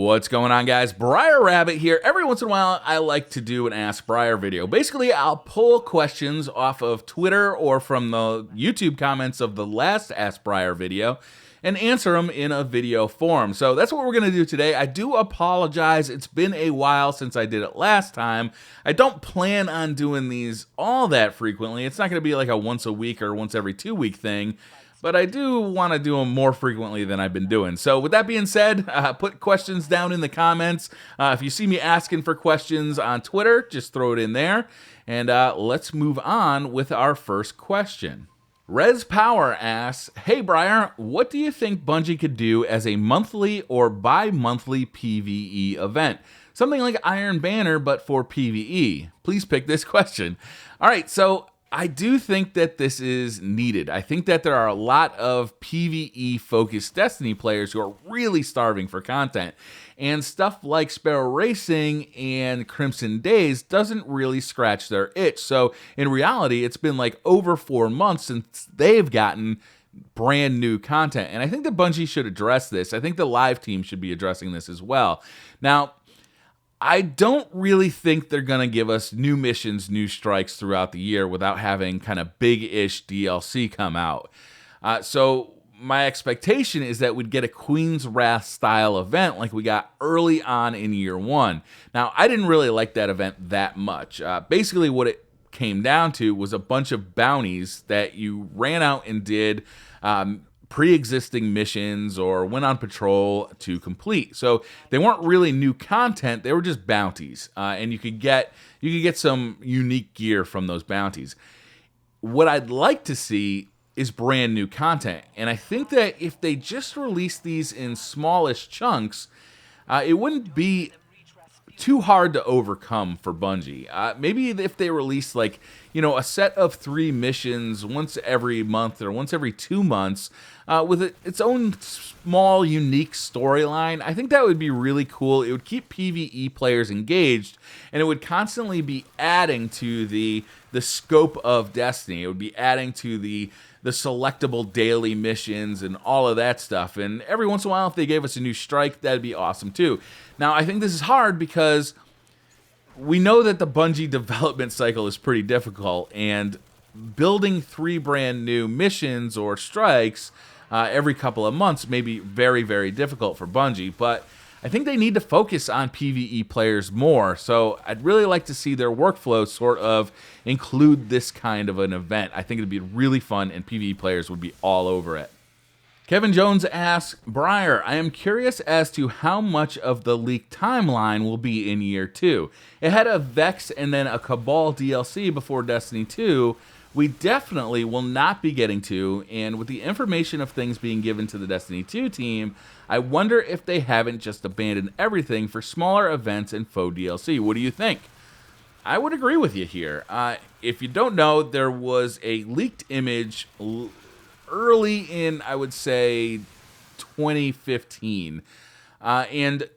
What's going on, guys? Briar Rabbit here. Every once in a while, I like to do an Ask Briar video. Basically, I'll pull questions off of Twitter or from the YouTube comments of the last Ask Briar video and answer them in a video form. So that's what we're going to do today. I do apologize. It's been a while since I did it last time. I don't plan on doing these all that frequently. It's not going to be like a once a week or once every 2 week thing. But I do want to do them more frequently than I've been doing. So with that being said, put questions down in the comments. If you see me asking for questions on Twitter, just throw it in there. And let's move on with our first question. Rez Power asks, hey Briar, what do you think Bungie could do as a monthly or bi-monthly PvE event? Something like Iron Banner, but for PvE. Please pick this question. All right, so I do think that this is needed. I think that there are a lot of PvE-focused Destiny players who are really starving for content. And stuff like Sparrow Racing and Crimson Days doesn't really scratch their itch. So in reality, it's been like over 4 months since they've gotten brand new content. And I think that Bungie should address this. I think the live team should be addressing this as well. Now, I don't really think they're going to give us new missions, new strikes throughout the year without having kind of big-ish DLC come out. So my expectation is that we'd get a Queen's Wrath style event like we got early on in year 1. Now, I didn't really like that event that much. Basically, what it came down to was a bunch of bounties that you ran out and did pre-existing missions or went on patrol to complete. So they weren't really new content, they were just bounties. And you could get some unique gear from those bounties. What I'd like to see is brand new content. And I think that if they just release these in smallish chunks, it wouldn't be too hard to overcome for Bungie. Maybe if they release like, a set of 3 missions once every month or once every 2 months with its own small, unique storyline, I think that would be really cool. It would keep PvE players engaged, and it would constantly be adding to the scope of Destiny. It would be adding to the selectable daily missions and all of that stuff. And every once in a while, if they gave us a new strike, that'd be awesome too. Now, I think this is hard because we know that the Bungie development cycle is pretty difficult, and building 3 brand new missions or strikes every couple of months may be very, very difficult for Bungie, but I think they need to focus on PvE players more, so I'd really like to see their workflow sort of include this kind of an event. I think it'd be really fun, and PvE players would be all over it. Kevin Jones asks, Briar, I am curious as to how much of the leaked timeline will be in year 2. It had a Vex and then a Cabal DLC before Destiny 2. We definitely will not be getting to, and with the information of things being given to the Destiny 2 team, I wonder if they haven't just abandoned everything for smaller events and faux DLC. What do you think? I would agree with you here. If you don't know, there was a leaked image early in, I would say, 2015. And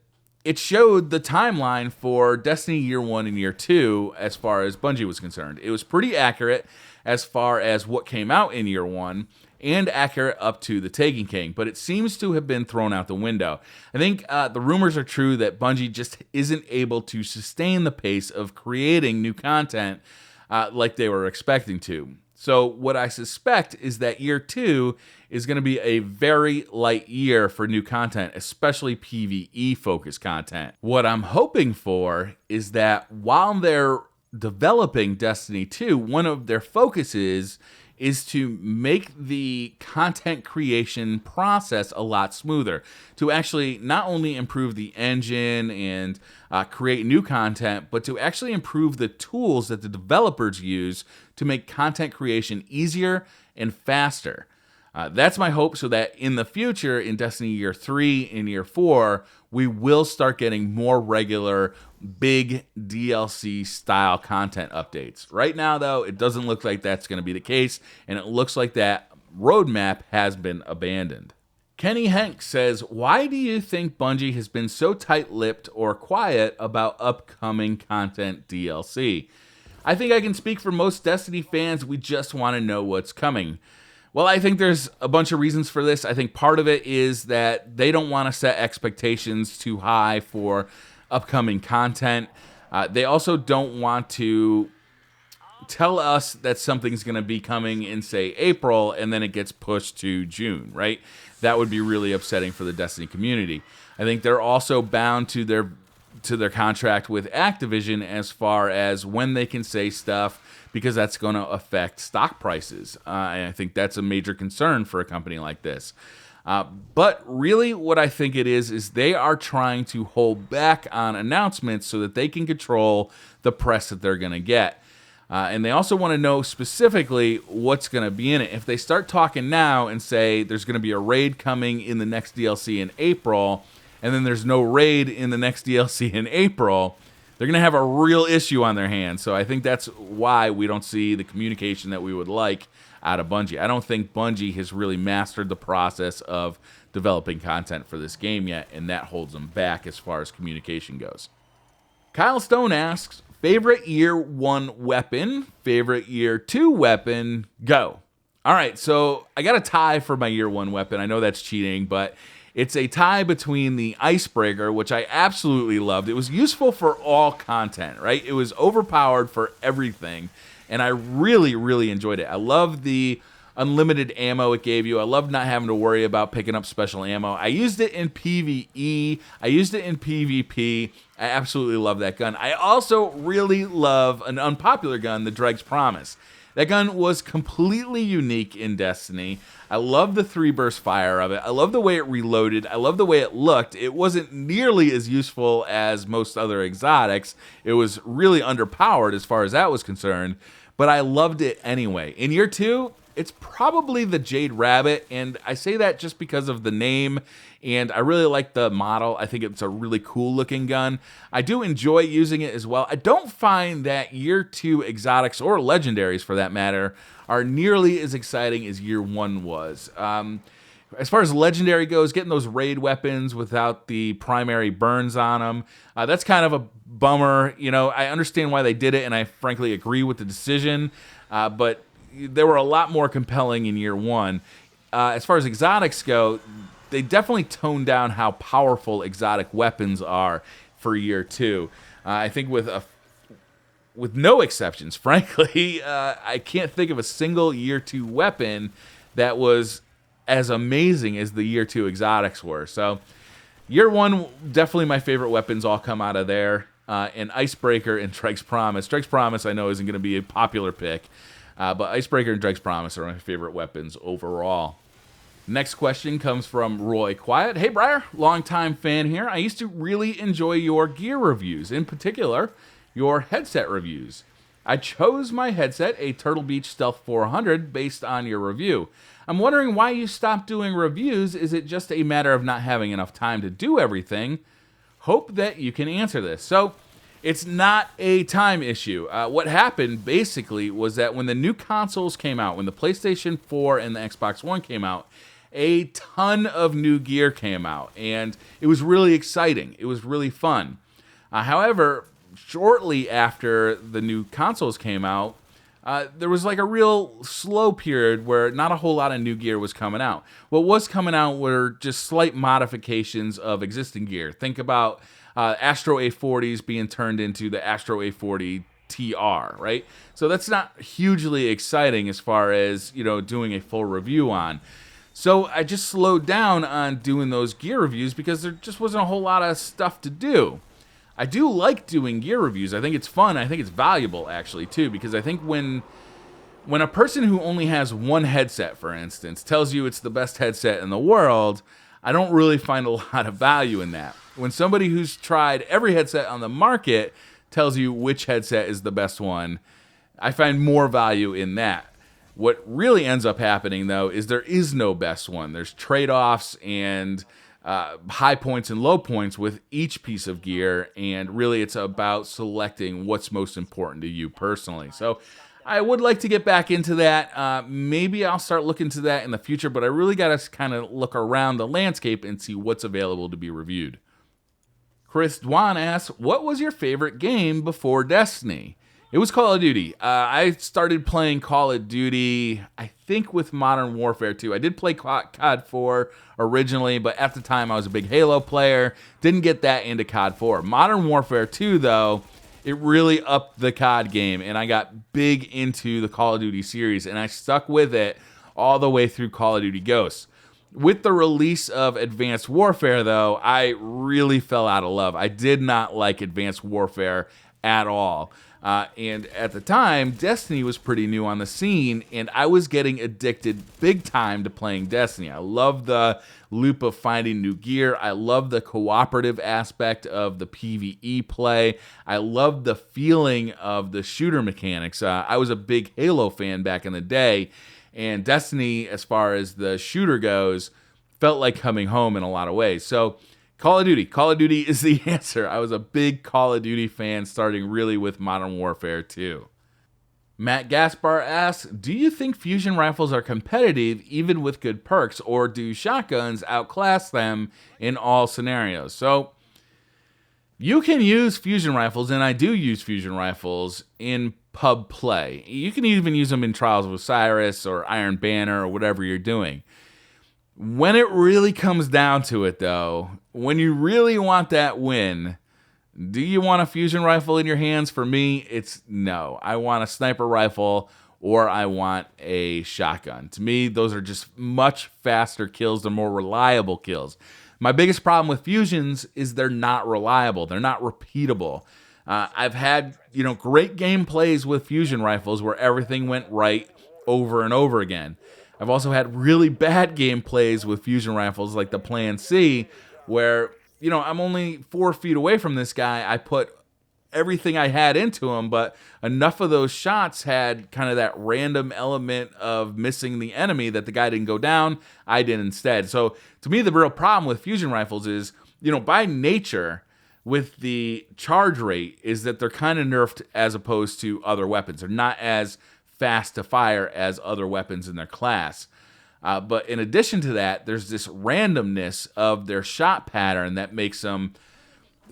it showed the timeline for Destiny Year 1 and Year 2 as far as Bungie was concerned. It was pretty accurate as far as what came out in Year 1 and accurate up to the Taken King, but it seems to have been thrown out the window. I think the rumors are true that Bungie just isn't able to sustain the pace of creating new content like they were expecting to. So what I suspect is that year 2 is going to be a very light year for new content, especially PvE-focused content. What I'm hoping for is that while they're developing Destiny 2, one of their focuses is to make the content creation process a lot smoother, to actually not only improve the engine and create new content, but to actually improve the tools that the developers use to make content creation easier and faster. That's my hope, so that in the future, in Destiny Year 3 and Year 4, we will start getting more regular, big DLC-style content updates. Right now, though, it doesn't look like that's going to be the case, and it looks like that roadmap has been abandoned. Kenny Hanks says, why do you think Bungie has been so tight-lipped or quiet about upcoming content DLC? I think I can speak for most Destiny fans. We just want to know what's coming. Well, I think there's a bunch of reasons for this. I think part of it is that they don't want to set expectations too high for upcoming content. They also don't want to tell us that something's going to be coming in, say, April, and then it gets pushed to June, right? That would be really upsetting for the Destiny community. I think they're also bound to their contract with Activision as far as when they can say stuff, because that's going to affect stock prices. And I think that's a major concern for a company like this. But really what I think it is they are trying to hold back on announcements so that they can control the press that they're going to get. And they also want to know specifically what's going to be in it. If they start talking now and say there's going to be a raid coming in the next DLC in April, and then there's no raid in the next DLC in April, they're going to have a real issue on their hands. So I think that's why we don't see the communication that we would like out of Bungie. I don't think Bungie has really mastered the process of developing content for this game yet, and that holds them back as far as communication goes. Kyle Stone asks, favorite year 1 weapon, favorite year 2 weapon, go. All right, so I got a tie for my year 1 weapon. I know that's cheating, but it's a tie between the Icebreaker, which I absolutely loved. It was useful for all content, right? It was overpowered for everything, and I really, really enjoyed it. I loved the unlimited ammo it gave you. I loved not having to worry about picking up special ammo. I used it in PvE. I used it in PvP. I absolutely love that gun. I also really love an unpopular gun, the Dreg's Promise. That gun was completely unique in Destiny. I love the 3-burst fire of it. I love the way it reloaded. I love the way it looked. It wasn't nearly as useful as most other exotics. It was really underpowered as far as that was concerned, but I loved it anyway. In year 2, it's probably the Jade Rabbit, and I say that just because of the name, and I really like the model. I think it's a really cool looking gun. I do enjoy using it as well. I don't find that year 2 exotics, or legendaries for that matter, are nearly as exciting as year 1 was. As far as legendary goes, getting those raid weapons without the primary burns on them, that's kind of a bummer. You know, I understand why they did it, and I frankly agree with the decision, but they were a lot more compelling in year 1. As far as exotics go, they definitely toned down how powerful exotic weapons are for year 2. I think with no exceptions, frankly, I can't think of a single year 2 weapon that was as amazing as the year 2 exotics were. So year 1, definitely my favorite weapons all come out of there. And Icebreaker and Dreg's Promise. Dreg's Promise I know isn't going to be a popular pick, but Icebreaker and Dreg's Promise are my favorite weapons overall. Next question comes from Roy Quiet. Hey, Briar, longtime fan here. I used to really enjoy your gear reviews, in particular, your headset reviews. I chose my headset, a Turtle Beach Stealth 400, based on your review. I'm wondering why you stopped doing reviews. Is it just a matter of not having enough time to do everything? Hope that you can answer this. So, it's not a time issue. What happened, basically, was that when the new consoles came out, when the PlayStation 4 and the Xbox One came out, a ton of new gear came out, and it was really exciting. It was really fun. However, shortly after the new consoles came out, there was like a real slow period where not a whole lot of new gear was coming out. What was coming out were just slight modifications of existing gear. Think about Astro A40s being turned into the Astro A40 TR, right? So that's not hugely exciting as far as, you know, doing a full review on. So I just slowed down on doing those gear reviews because there just wasn't a whole lot of stuff to do. I do like doing gear reviews. I think it's fun. I think it's valuable, actually, too, because I think when a person who only has one headset, for instance, tells you it's the best headset in the world, I don't really find a lot of value in that. When somebody who's tried every headset on the market tells you which headset is the best one, I find more value in that. What really ends up happening, though, is there is no best one. There's trade-offs and high points and low points with each piece of gear, and really it's about selecting what's most important to you personally. So I would like to get back into that. Maybe I'll start looking to that in the future, but I really got to kind of look around the landscape and see what's available to be reviewed. Chris Dwan asks, what was your favorite game before Destiny? It was Call of Duty. I started playing Call of Duty, I think, with Modern Warfare 2. I did play COD 4 originally, but at the time I was a big Halo player. Didn't get that into COD 4. Modern Warfare 2, though, it really upped the COD game, and I got big into the Call of Duty series, and I stuck with it all the way through Call of Duty Ghosts. With the release of Advanced Warfare, though, I really fell out of love. I did not like Advanced Warfare at all. And at the time, Destiny was pretty new on the scene, and I was getting addicted big time to playing Destiny. I love the loop of finding new gear. I love the cooperative aspect of the PvE play. I love the feeling of the shooter mechanics. I was a big Halo fan back in the day, and Destiny, as far as the shooter goes, felt like coming home in a lot of ways. So Call of Duty is the answer. I was a big Call of Duty fan, starting really with Modern Warfare 2. Matt Gaspar asks, do you think fusion rifles are competitive even with good perks, or do shotguns outclass them in all scenarios? So you can use fusion rifles, and I do use fusion rifles in pub play. You can even use them in Trials of Osiris or Iron Banner or whatever you're doing. When it really comes down to it, though, when you really want that win, do you want a fusion rifle in your hands? For me, it's no. I want a sniper rifle or I want a shotgun. To me, those are just much faster kills. They're more reliable kills. My biggest problem with fusions is they're not reliable. They're not repeatable. I've had, great gameplays with fusion rifles where everything went right over and over again. I've also had really bad gameplays with fusion rifles like the Plan C, where, I'm only 4 feet away from this guy. I put everything I had into him, but enough of those shots had kind of that random element of missing the enemy that the guy didn't go down. I did instead. So to me, the real problem with fusion rifles is, by nature, with the charge rate, is that they're kind of nerfed as opposed to other weapons. They're not as fast to fire as other weapons in their class. But in addition to that, there's this randomness of their shot pattern that makes them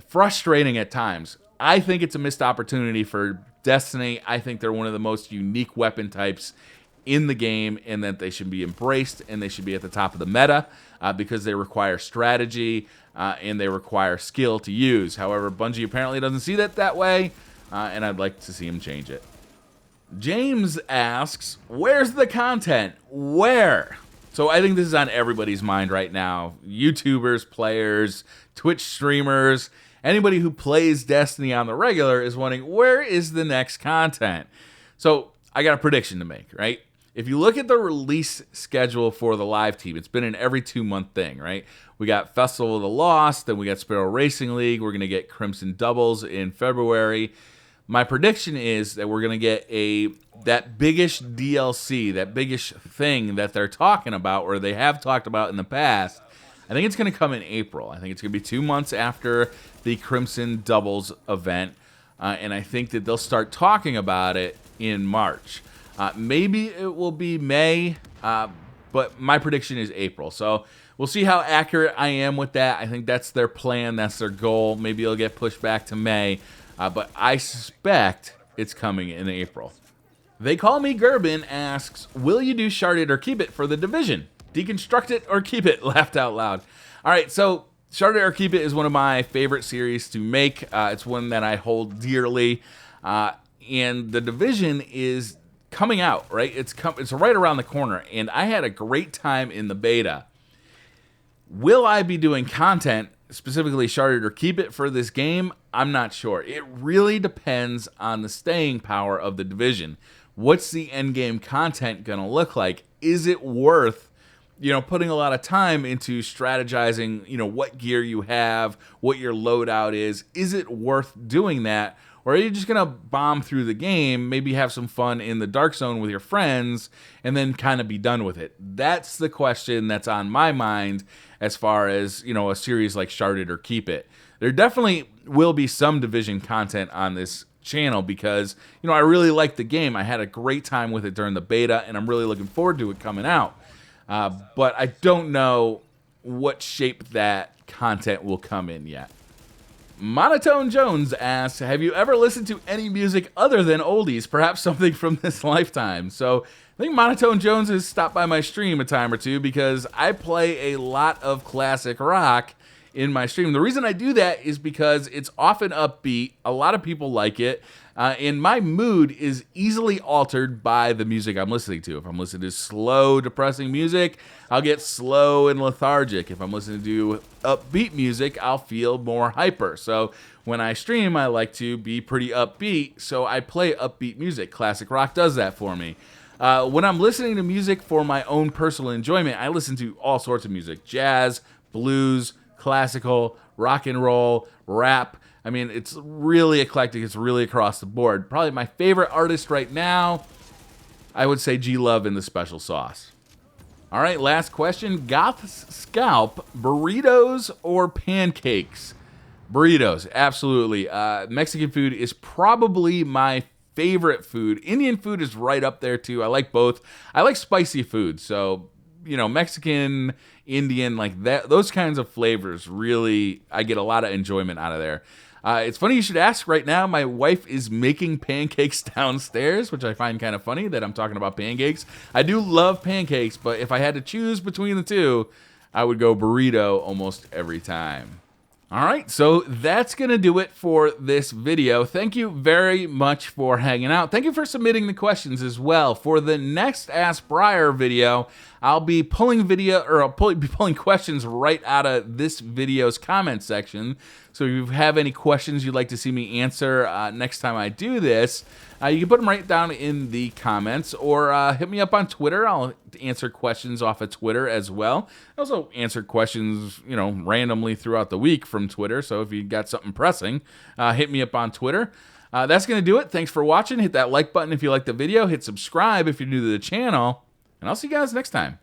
frustrating at times. I think it's a missed opportunity for Destiny. I think they're one of the most unique weapon types in the game, and that they should be embraced and they should be at the top of the meta because they require strategy and they require skill to use. However, Bungie apparently doesn't see that way, and I'd like to see them change it. James asks, where's the content? Where? So I think this is on everybody's mind right now. YouTubers, players, Twitch streamers, anybody who plays Destiny on the regular is wondering, where is the next content? So I got a prediction to make, right? If you look at the release schedule for the live team, it's been an every 2-month thing, right? We got Festival of the Lost, then we got Sparrow Racing League. We're going to get Crimson Doubles in February. My prediction is that we're going to get that biggish DLC, that biggish thing that they're talking about, or they have talked about in the past. I think it's going to come in April. I think it's going to be 2 months after the Crimson Doubles event, and I think that they'll start talking about it in March. Maybe it will be May, but my prediction is April. So we'll see how accurate I am with that. I think that's their plan. That's their goal. Maybe it'll get pushed back to May. But I suspect it's coming in April. They Call Me Gerben asks, will you do Shard It or Keep It for the Division? Deconstruct it or keep it? Laughed out loud. All right, so Shard It or Keep It is one of my favorite series to make. It's one that I hold dearly. And the Division is coming out, right? It's right around the corner. And I had a great time in the beta. Will I be doing content, specifically Shard It or Keep It, for this game? I'm not sure. It really depends on the staying power of the Division. What's the end game content going to look like? Is it worth, putting a lot of time into strategizing, what gear you have, what your loadout is? Is it worth doing that? Or are you just going to bomb through the game, maybe have some fun in the Dark Zone with your friends, and then kind of be done with it? That's the question that's on my mind as far as, a series like Shard It or Keep It. There definitely will be some Division content on this channel because, I really like the game. I had a great time with it during the beta, and I'm really looking forward to it coming out. But I don't know what shape that content will come in yet. Monotone Jones asks, have you ever listened to any music other than oldies, perhaps something from this lifetime? So I think Monotone Jones has stopped by my stream a time or two because I play a lot of classic rock in my stream. The reason I do that is because it's often upbeat. A lot of people like it. And my mood is easily altered by the music I'm listening to. If I'm listening to slow, depressing music, I'll get slow and lethargic. If I'm listening to upbeat music, I'll feel more hyper. So when I stream, I like to be pretty upbeat, so I play upbeat music. Classic rock does that for me. When I'm listening to music for my own personal enjoyment, I listen to all sorts of music. Jazz, blues, classical, rock and roll, rap. I mean, it's really eclectic. It's really across the board. Probably my favorite artist right now, I would say G-Love and the Special Sauce. All right, last question. Goth's Scalp, burritos or pancakes? Burritos, absolutely. Mexican food is probably my favorite food. Indian food is right up there, too. I like both. I like spicy food, so, you know, Mexican, Indian, like that, those kinds of flavors, really, I get a lot of enjoyment out of there. It's funny you should ask. Right now, my wife is making pancakes downstairs, which I find kind of funny that I'm talking about pancakes. I do love pancakes, but if I had to choose between the two, I would go burrito almost every time. All right, so that's going to do it for this video. Thank you very much for hanging out. Thank you for submitting the questions as well. For the next Ask Briar video, I'll be pulling questions right out of this video's comment section. So if you have any questions you'd like to see me answer next time I do this, you can put them right down in the comments, or hit me up on Twitter. I'll answer questions off of Twitter as well. I also answer questions, you know, randomly throughout the week from Twitter. So if you got something pressing, hit me up on Twitter. That's going to do it. Thanks for watching. Hit that like button if you like the video. Hit subscribe if you're new to the channel. And I'll see you guys next time.